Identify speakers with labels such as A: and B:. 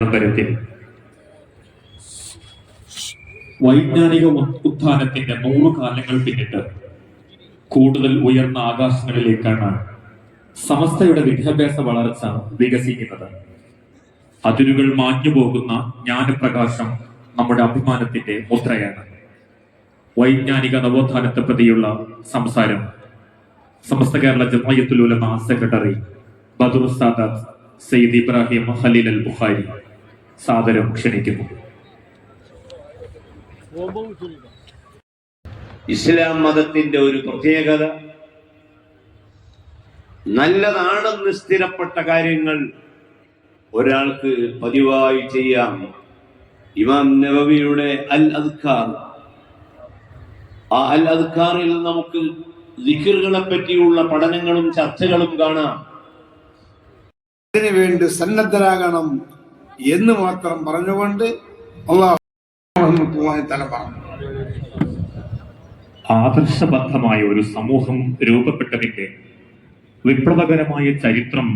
A: തരത്തിൽ വൈജ്ഞാനിക ഉത്ഥാനത്തിന്റെ 100 കാലങ്ങൾ പിന്നിട്ട് കൂടുതൽ ഉയർന്ന ആകാശങ്ങളിലേക്കാണ് സമസ്തയുടെ വിദ്യാഭ്യാസ വളർച്ച വികസിക്കുന്നത്. അതിരുകൾ മാഞ്ഞുപോകുന്ന ജ്ഞാനപ്രകാശം നമ്മുടെ അഭിമാനത്തിന്റെ മുദ്രയാണ്. വൈജ്ഞാനിക നവോത്ഥാനത്തെ പ്രതിയുള്ള സംസാരം സമസ്ത കേരള ജംഇയ്യത്തുൽ ഉലമ സെക്രട്ടറി ബദറുൽ സാദാത്ത് സയ്യിദ് ഇബ്രാഹിം ഖലീൽ അൽ ബുഖാരി സാദരം ക്ഷണിക്കുന്നു.
B: ഇസ്ലാം മതത്തിന്റെ ഒരു പ്രത്യേകത, നല്ലതാണെന്ന് സ്ഥിരപ്പെട്ട കാര്യങ്ങൾ ഒരാൾക്ക് പതിവായി ചെയ്യാം. ഇമാം നവവിയുടെ അൽ അദ്കാർ, ആ അൽ അദ്കാറിൽ നമുക്ക് ദിക്റുകളെ പറ്റിയുള്ള പഠനങ്ങളും ചർച്ചകളും കാണാം.
C: അതിനു വേണ്ടി സന്നദ്ധരാകണം എന്ന് മാത്രം പറഞ്ഞുകൊണ്ട് അല്ലാഹു തആല പറഞ്ഞു.
A: ആദർശബദ്ധമായ ഒരു സമൂഹം രൂപപ്പെട്ടതിന്റെ വിപ്ലവകരമായ ചരിത്രം